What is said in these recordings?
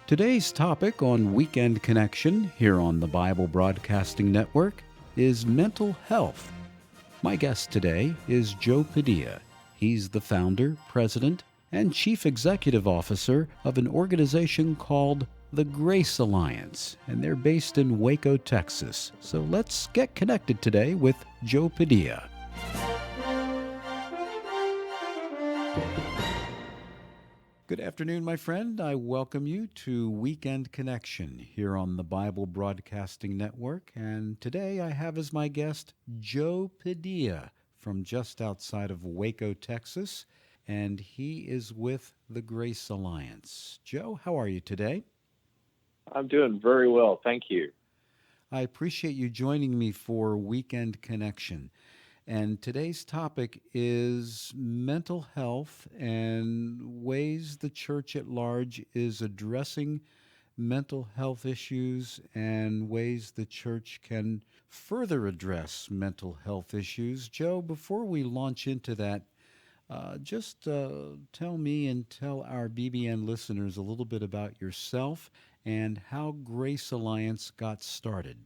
Today's topic on Weekend Connection here on the Bible Broadcasting Network is mental health. My guest today is Joe Padilla. He's the founder, president, and chief executive officer of an organization called the Grace Alliance, and they're based in Waco, Texas. So let's get connected today with Joe Padilla. Good afternoon, my friend. I welcome you to Weekend Connection here on the Bible Broadcasting Network. And today I have as my guest Joe Padilla from just outside of Waco, Texas. And he is with the Grace Alliance. Joe, how are you today? I'm doing very well, thank you. I appreciate you joining me for Weekend Connection. And today's topic is mental health and ways the church at large is addressing mental health issues and ways the church can further address mental health issues. Joe, before we launch into that, just tell me and tell our BBN listeners a little bit about yourself and how Grace Alliance got started.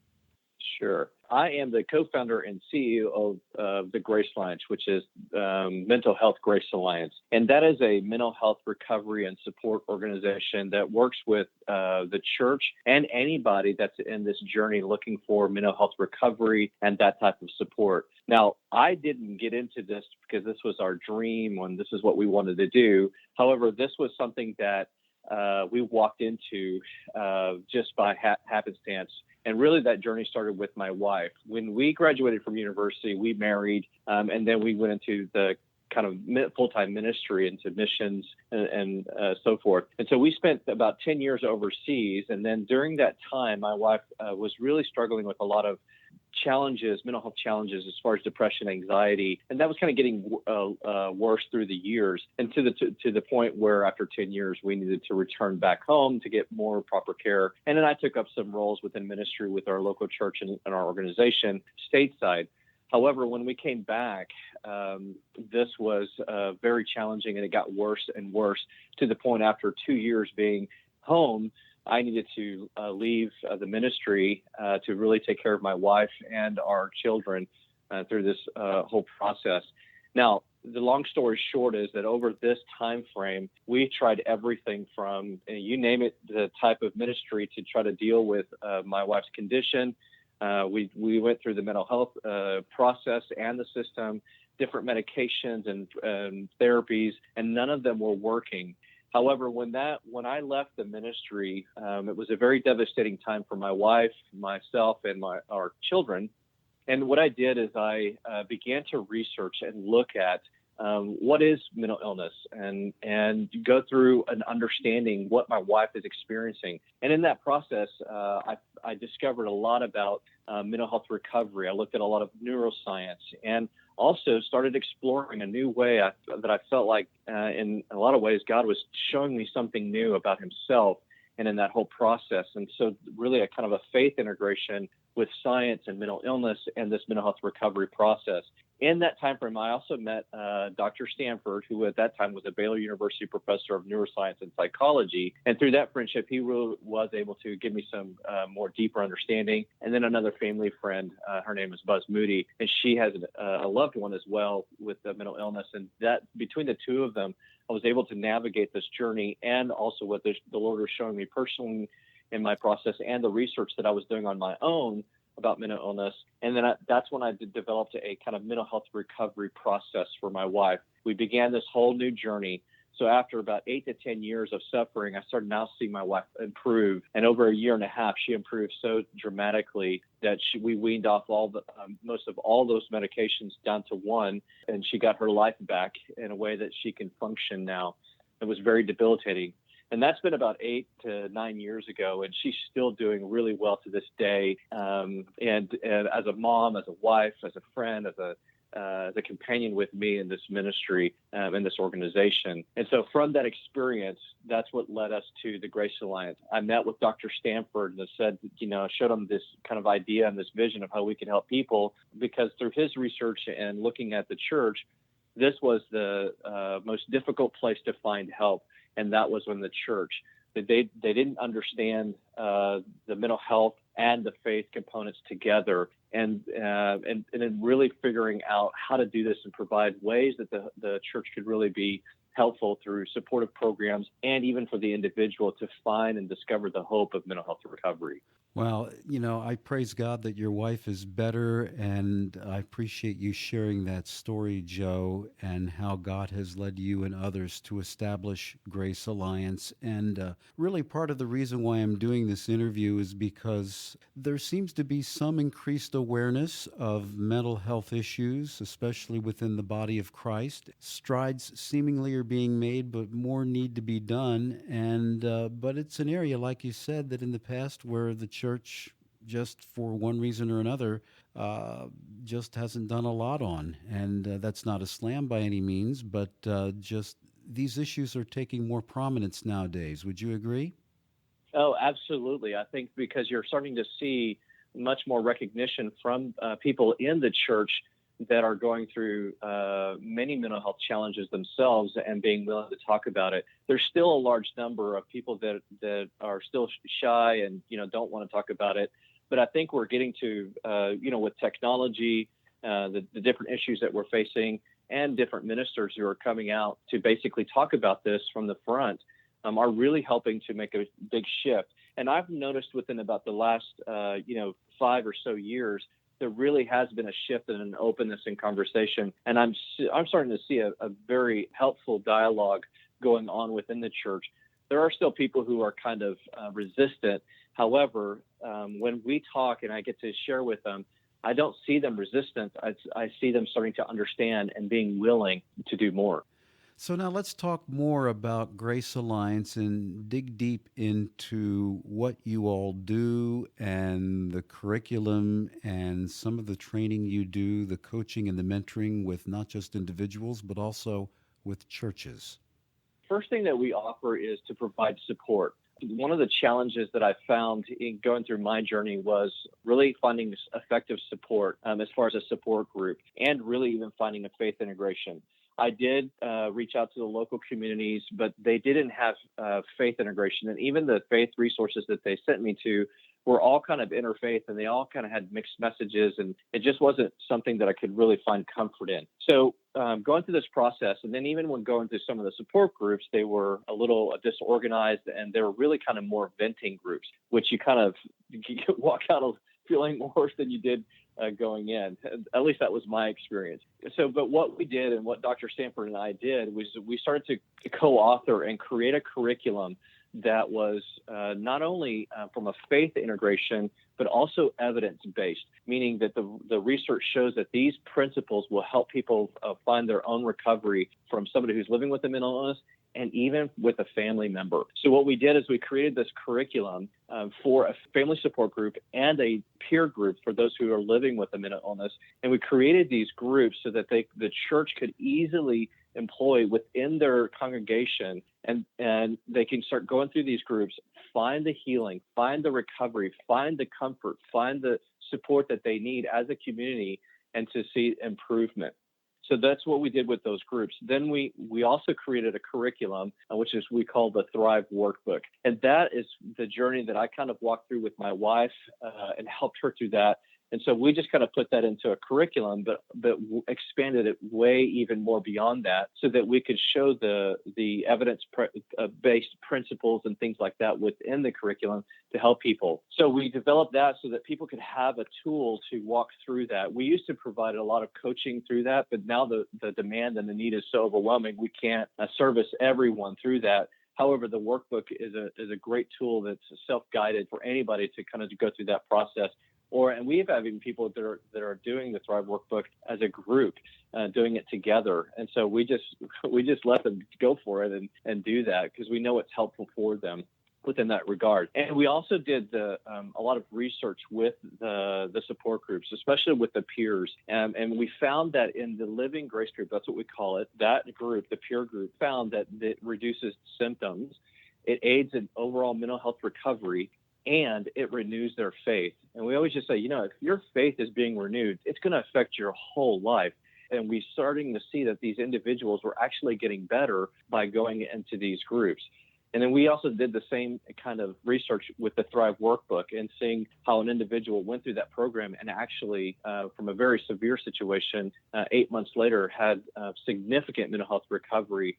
Sure. I am the co-founder and CEO of the Grace Alliance, which is Mental Health Grace Alliance. And that is a mental health recovery and support organization that works with the church and anybody that's in this journey looking for mental health recovery and that type of support. Now, I didn't get into this because this was our dream and this is what we wanted to do. However, this was something that we walked into just by happenstance. And really, that journey started with my wife. When we graduated from university, we married, and then we went into the kind of full-time ministry, into missions and so forth. And so we spent about 10 years overseas. And then during that time, my wife was really struggling with a lot of challenges, mental health challenges, as far as depression, anxiety, and that was kind of getting worse through the years, and to the point where after 10 years we needed to return back home to get more proper care. And then I took up some roles within ministry with our local church and our organization stateside. However, when we came back, this was very challenging, and it got worse and worse to the point after 2 years being home, I needed to leave the ministry to really take care of my wife and our children through this whole process. Now, the long story short is that over this time frame, we tried everything from, you name it, the type of ministry to try to deal with my wife's condition. We went through the mental health process and the system, different medications and therapies, and none of them were working. However, when I left the ministry, it was a very devastating time for my wife, myself, and our children. And what I did is I began to research and look at what is mental illness and go through an understanding what my wife is experiencing. And in that process, I discovered a lot about mental health recovery. I looked at a lot of neuroscience and also started exploring a new way that I felt like in a lot of ways God was showing me something new about himself and in that whole process. And so really a kind of a faith integration with science and mental illness and this mental health recovery process. In that time frame, I also met Dr. Stanford, who at that time was a Baylor University professor of neuroscience and psychology. And through that friendship, he really was able to give me some more deeper understanding. And then another family friend, her name is Buzz Moody, and she has a loved one as well with mental illness. And that between the two of them, I was able to navigate this journey and also what the Lord was showing me personally in my process and the research that I was doing on my own about mental illness. And then that's when I developed a kind of mental health recovery process for my wife. We began this whole new journey. So after about 8 to 10 years of suffering, I started now seeing my wife improve. And over a year and a half, she improved so dramatically that we weaned off most of all those medications down to one. And she got her life back in a way that she can function now. It was very debilitating. And that's been about 8 to 9 years ago, and she's still doing really well to this day. And as a mom, as a wife, as a friend, as a companion with me in this ministry, in this organization. And so from that experience, that's what led us to the Grace Alliance. I met with Dr. Stanford and said, showed him this kind of idea and this vision of how we can help people, because through his research and looking at the church, this was the most difficult place to find help. And that was in the church. They didn't understand the mental health and the faith components together, and then really figuring out how to do this and provide ways that the church could really be helpful through supportive programs, and even for the individual to find and discover the hope of mental health recovery. Well, I praise God that your wife is better, and I appreciate you sharing that story, Joe, and how God has led you and others to establish Grace Alliance. And really, part of the reason why I'm doing this interview is because there seems to be some increased awareness of mental health issues, especially within the body of Christ. Strides seemingly are being made, but more need to be done. And but it's an area, like you said, that in the past where the church, just for one reason or another, just hasn't done a lot on. And that's not a slam by any means, but just these issues are taking more prominence nowadays. Would you agree? Oh, absolutely. I think because you're starting to see much more recognition from people in the church that are going through many mental health challenges themselves and being willing to talk about it. There's still a large number of people that are still shy and don't want to talk about it. But I think we're getting to with technology, the different issues that we're facing, and different ministers who are coming out to basically talk about this from the front are really helping to make a big shift. And I've noticed within about the last 5 or so years, there really has been a shift and an openness in conversation. And I'm starting to see a very helpful dialogue going on within the church. There are still people who are kind of resistant. However, when we talk and I get to share with them, I don't see them resistant. I see them starting to understand and being willing to do more. So now let's talk more about Grace Alliance and dig deep into what you all do and the curriculum and some of the training you do, the coaching and the mentoring with not just individuals, but also with churches. First thing that we offer is to provide support. One of the challenges that I found in going through my journey was really finding effective support as far as a support group, and really even finding a faith integration. I did reach out to the local communities, but they didn't have faith integration. And even the faith resources that they sent me to were all kind of interfaith, and they all kind of had mixed messages. And it just wasn't something that I could really find comfort in. So going through this process, and then even when going through some of the support groups, they were a little disorganized, and they were really kind of more venting groups, which you walk out of feeling worse than you did going in. At least that was my experience. So, but what we did and what Dr. Stanford and I did was we started to co-author and create a curriculum that was not only from a faith integration, but also evidence-based, meaning that the research shows that these principles will help people find their own recovery from somebody who's living with a mental illness, and even with a family member. So what we did is we created this curriculum for a family support group and a peer group for those who are living with a mental illness. And we created these groups so that the church could easily employ within their congregation, and they can start going through these groups, find the healing, find the recovery, find the comfort, find the support that they need as a community, and to see improvement. So that's what we did with those groups. Then we also created a curriculum, which is we call the Thrive Workbook. And that is the journey that I kind of walked through with my wife and helped her through that. And so we just kind of put that into a curriculum, but expanded it way even more beyond that, so that we could show the evidence-based principles and things like that within the curriculum to help people. So we developed that so that people could have a tool to walk through that. We used to provide a lot of coaching through that, but now the demand and the need is so overwhelming, we can't service everyone through that. However, the workbook is a great tool that's self-guided for anybody to kind of go through that process. And we have even people that are doing the Thrive Workbook as a group, doing it together. And so we just let them go for it and do that, because we know it's helpful for them within that regard. And we also did a lot of research with the support groups, especially with the peers. And we found that in the Living Grace group, that's what we call it, that group, the peer group, found that it reduces symptoms, it aids in overall mental health recovery, and it renews their faith. And we always just say, if your faith is being renewed, it's going to affect your whole life. And we're starting to see that these individuals were actually getting better by going into these groups. And then we also did the same kind of research with the Thrive Workbook and seeing how an individual went through that program and actually, from a very severe situation, 8 months later, had significant mental health recovery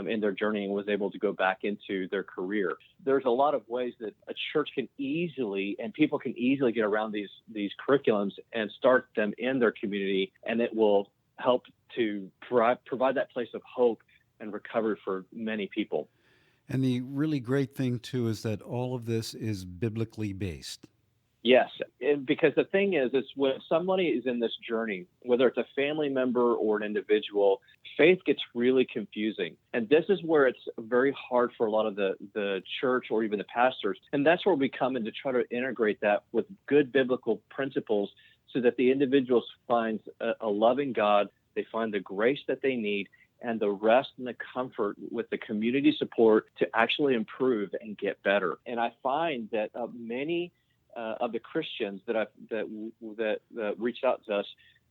in their journey and was able to go back into their career. There's a lot of ways that a church can easily and people can easily get around these curriculums and start them in their community, and it will help to provide that place of hope and recovery for many people. And the really great thing, too, is that all of this is biblically based. Yes, because the thing is when somebody is in this journey, whether it's a family member or an individual, faith gets really confusing. And this is where it's very hard for a lot of the church or even the pastors. And that's where we come in to try to integrate that with good biblical principles so that the individuals find a loving God, they find the grace that they need, and the rest and the comfort with the community support to actually improve and get better. And I find that many of the Christians that reached out to us,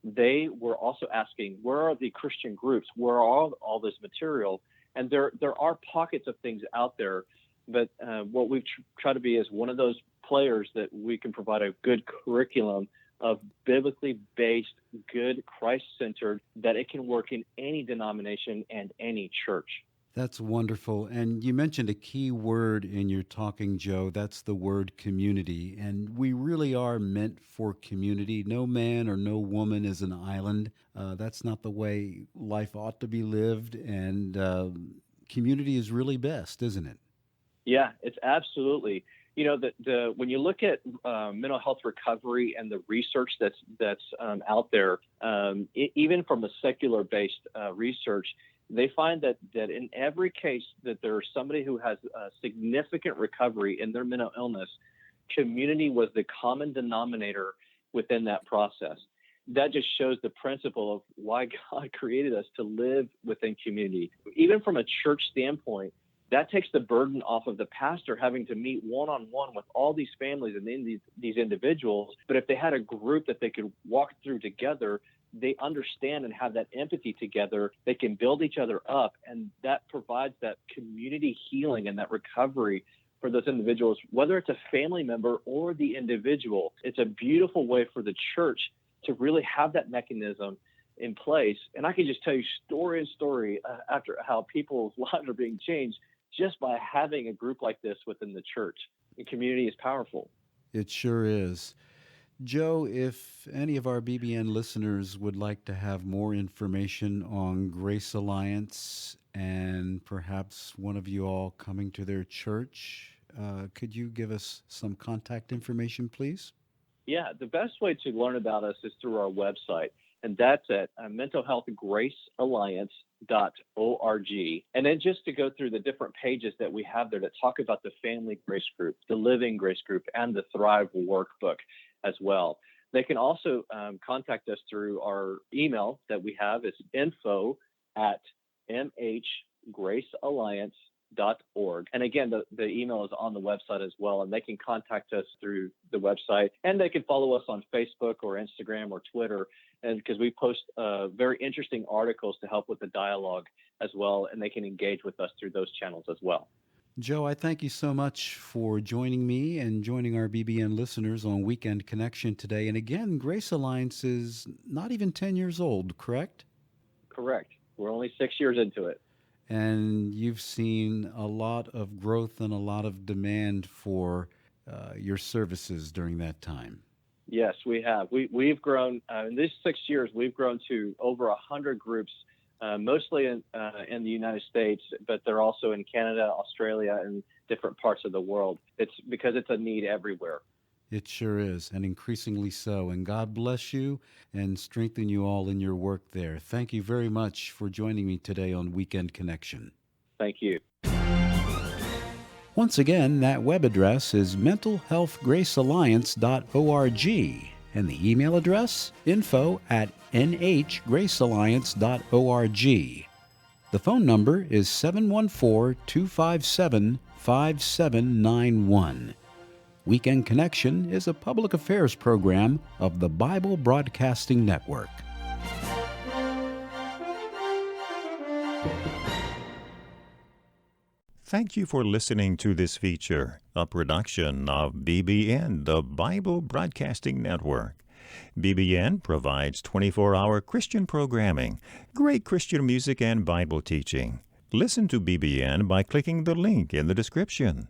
they were also asking, where are the Christian groups? Where are all this material? And there are pockets of things out there, but what we've tried to be is one of those players that we can provide a good curriculum of biblically based, good, Christ-centered, that it can work in any denomination and any church. That's wonderful. And you mentioned a key word in your talking, Joe. That's the word community. And we really are meant for community. No man or no woman is an island. That's not the way life ought to be lived. And community is really best, isn't it? Yeah, it's absolutely. You know, when you look at mental health recovery and the research that's out there, even from a secular-based research, they find that in every case that there's somebody who has a significant recovery in their mental illness, community was the common denominator within that process. That just shows the principle of why God created us to live within community. Even from a church standpoint, that takes the burden off of the pastor having to meet one-on-one with all these families and these individuals. But if they had a group that they could walk through together, they understand and have that empathy together. They can build each other up, and that provides that community healing and that recovery for those individuals, whether it's a family member or the individual. It's a beautiful way for the church to really have that mechanism in place. And I can just tell you story and story after how people's lives are being changed just by having a group like this within the church. And community is powerful. It sure is. Joe, if any of our BBN listeners would like to have more information on Grace Alliance and perhaps one of you all coming to their church, could you give us some contact information, please? Yeah, the best way to learn about us is through our website, and that's at mentalhealthgracealliance.org. And then just to go through the different pages that we have there that talk about the Family Grace Group, the Living Grace Group, and the Thrive Workbook as well. They can also contact us through our email that we have. It's info@mhgracealliance.org. And again, the email is on the website as well, and they can contact us through the website, and they can follow us on Facebook or Instagram or Twitter, and because we post very interesting articles to help with the dialogue as well, and they can engage with us through those channels as well. Joe, I thank you so much for joining me and joining our BBN listeners on Weekend Connection today. And again, Grace Alliance is not even 10 years old, correct? Correct. We're only 6 years into it. And you've seen a lot of growth and a lot of demand for your services during that time. Yes, we have. We've grown in these 6 years. We've grown to over 100 groups, mostly in the United States, but they're also in Canada, Australia, and different parts of the world. It's because it's a need everywhere. It sure is, and increasingly so. And God bless you and strengthen you all in your work there. Thank you very much for joining me today on Weekend Connection. Thank you. Once again, that web address is mentalhealthgracealliance.org, and the email address, info@nhgracealliance.org. The phone number is 714-257-5791. Weekend Connection is a public affairs program of the Bible Broadcasting Network. Thank you for listening to this feature, a production of BBN, the Bible Broadcasting Network. BBN provides 24-hour Christian programming, great Christian music, and Bible teaching. Listen to BBN by clicking the link in the description.